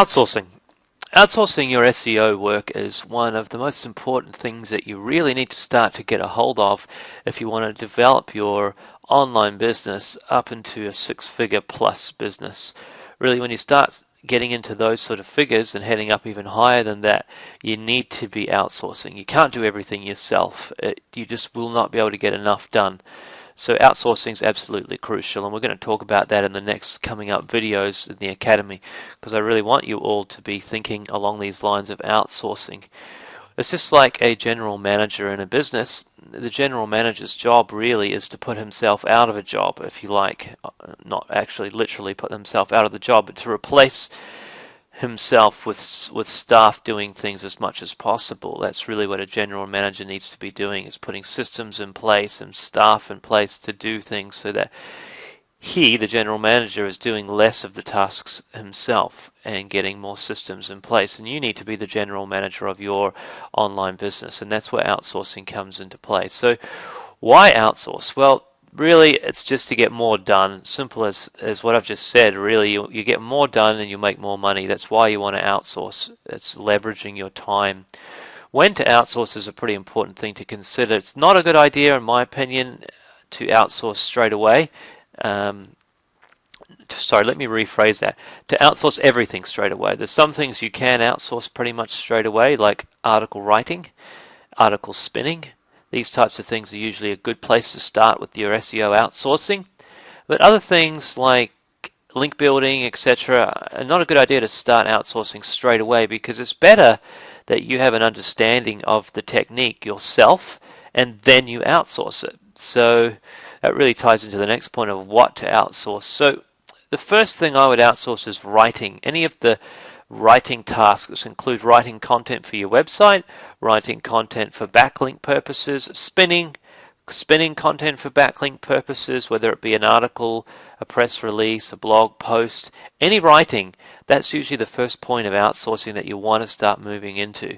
Outsourcing. Outsourcing your SEO work is one of the most important things that you really need to start to get a hold of if you want to develop your online business up into a six-figure plus business. Really, when you start getting into those sort of figures and heading up even higher than that, you need to be outsourcing. You can't do everything yourself. You just will not be able to get enough done. So outsourcing is absolutely crucial, and we're going to talk about that in the next coming up videos in the Academy, because I really want you all to be thinking along these lines of outsourcing. It's just like a general manager in a business. The general manager's job really is to put himself out of a job, if you like. Not actually literally put himself out of the job, but to replace himself with staff doing things as much as possible. That's really what a general manager needs to be doing, is putting systems in place and staff in place to do things so that he, the general manager, is doing less of the tasks himself and getting more systems in place. And you need to be the general manager of your online business, and that's where outsourcing comes into play. So why outsource? Well, really, it's just to get more done. Simple as what I've just said. Really, you get more done and you make more money. That's why you want to outsource. It's leveraging your time. When to outsource is a pretty important thing to consider. It's not a good idea, in my opinion, to outsource straight away. Sorry, let me rephrase that. To outsource everything straight away. There's some things you can outsource pretty much straight away, like article writing, article spinning. These types of things are usually a good place to start with your SEO outsourcing. But other things like link building, etc., are not a good idea to start outsourcing straight away, because it's better that you have an understanding of the technique yourself and then you outsource it. So that really ties into the next point of what to outsource. So the first thing I would outsource is writing. Any of the writing tasks include writing content for your website, writing content for backlink purposes, spinning content for backlink purposes, whether it be an article, a press release, a blog post, any writing. That's usually the first point of outsourcing that you want to start moving into.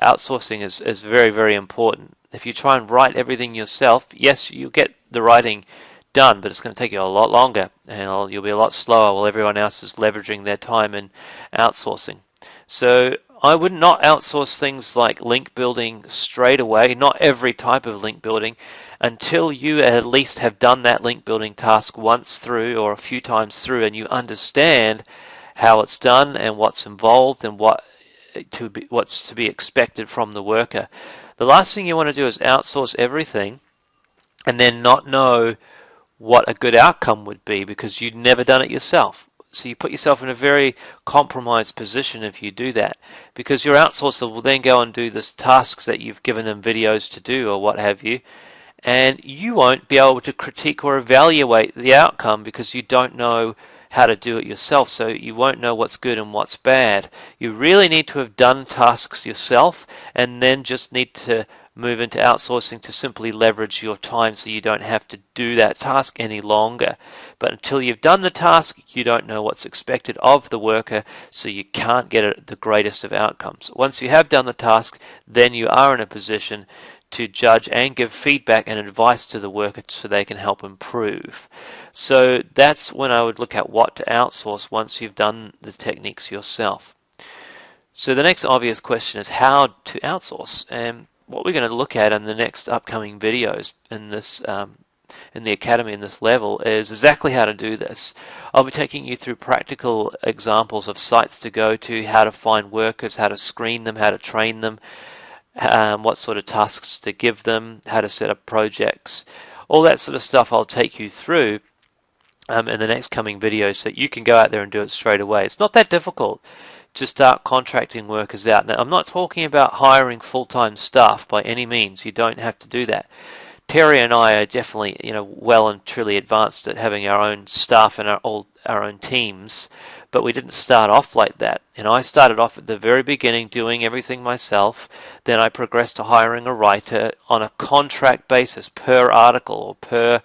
Outsourcing is very, very important. If you try and write everything yourself, yes, you'll get the writing done, but it's going to take you a lot longer, and you'll be a lot slower while everyone else is leveraging their time in outsourcing. So I would not outsource things like link building straight away, not every type of link building, until you at least have done that link building task once through or a few times through, and you understand how it's done and what's involved and what's to be expected from the worker. The last thing you want to do is outsource everything and then not know what a good outcome would be, because you'd never done it yourself. So you put yourself in a very compromised position if you do that, because your outsourcer will then go and do the tasks that you've given them videos to do or what have you, and you won't be able to critique or evaluate the outcome because you don't know how to do it yourself, so you won't know what's good and what's bad. You really need to have done tasks yourself, and then just need to move into outsourcing to simply leverage your time so you don't have to do that task any longer. But until you've done the task, you don't know what's expected of the worker, so you can't get the greatest of outcomes. Once you have done the task, then you are in a position to judge and give feedback and advice to the worker so they can help improve. So that's when I would look at what to outsource once you've done the techniques yourself. So the next obvious question is how to outsource. And what we're going to look at in the next upcoming videos in this in the Academy in this level is exactly how to do this. I'll be taking you through practical examples of sites to go to, how to find workers, how to screen them, how to train them, what sort of tasks to give them, how to set up projects, all that sort of stuff I'll take you through in the next coming videos so that you can go out there and do it straight away. It's not that difficult to start contracting workers out. Now, I'm not talking about hiring full-time staff by any means. You don't have to do that. Terry and I are definitely, well and truly advanced at having our own staff and our own teams, but we didn't start off like that. I started off at the very beginning doing everything myself. Then I progressed to hiring a writer on a contract basis per article or per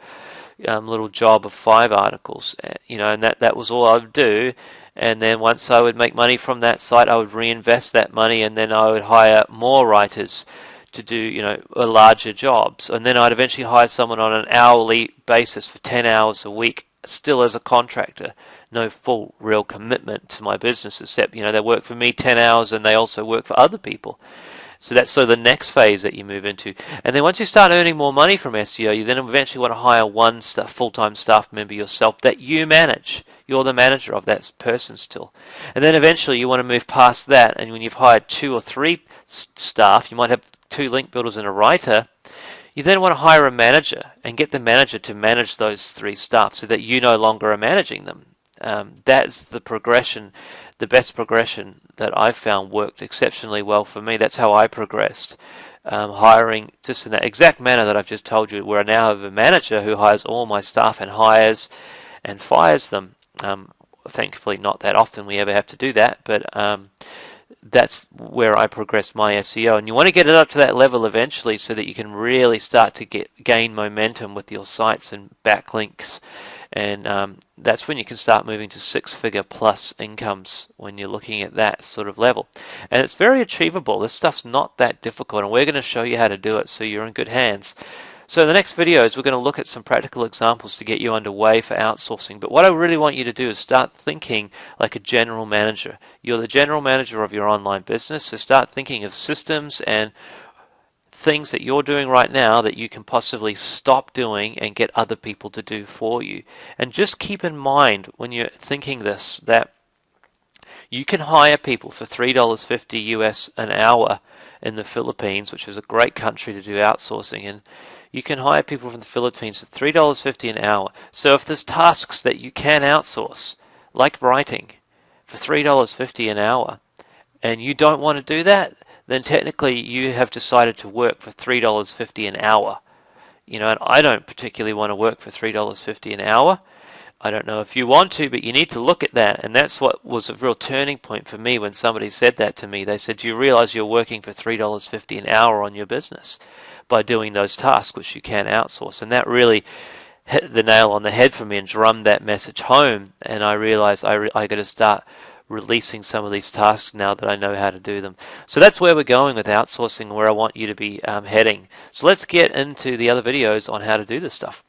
little job of 5 articles. And that was all I would do. And then once I would make money from that site, I would reinvest that money, and then I would hire more writers to do, larger jobs. And then I'd eventually hire someone on an hourly basis for 10 hours a week, still as a contractor. no full real commitment to my business, except they work for me 10 hours and they also work for other people. So that's sort of the next phase that you move into. And then once you start earning more money from SEO, you then eventually want to hire one full-time staff member yourself that you manage. You're the manager of that person still. And then eventually you want to move past that, and when you've hired 2 or 3 staff, you might have 2 link builders and a writer. You then want to hire a manager and get the manager to manage those 3 staff so that you no longer are managing them. That's the progression, the best progression that I've found worked exceptionally well for me. That's how I progressed. Hiring just in that exact manner that I've just told you, where I now have a manager who hires all my staff and hires and fires them. Thankfully, not that often we ever have to do that, but that's where I progressed my SEO. And you want to get it up to that level eventually so that you can really start to gain momentum with your sites and backlinks. And that's when you can start moving to 6-figure plus incomes when you're looking at that sort of level. And it's very achievable. This stuff's not that difficult, and we're going to show you how to do it so you're in good hands. So in the next videos, we're going to look at some practical examples to get you underway for outsourcing. But what I really want you to do is start thinking like a general manager. You're the general manager of your online business, so start thinking of systems and things that you're doing right now that you can possibly stop doing and get other people to do for you. And just keep in mind when you're thinking this that you can hire people for $3.50 US an hour in the Philippines, which is a great country to do outsourcing in. You can hire people from the Philippines for $3.50 an hour. So if there's tasks that you can outsource, like writing, for $3.50 an hour, and you don't want to do that, then technically you have decided to work for $3.50 an hour. And I don't particularly want to work for $3.50 an hour. I don't know if you want to, but you need to look at that. And that's what was a real turning point for me when somebody said that to me. They said, do you realize you're working for $3.50 an hour on your business by doing those tasks which you can outsource? And that really hit the nail on the head for me and drummed that message home. And I realized I got to start releasing some of these tasks now that I know how to do them. So that's where we're going with outsourcing, where I want you to be heading. So let's get into the other videos on how to do this stuff.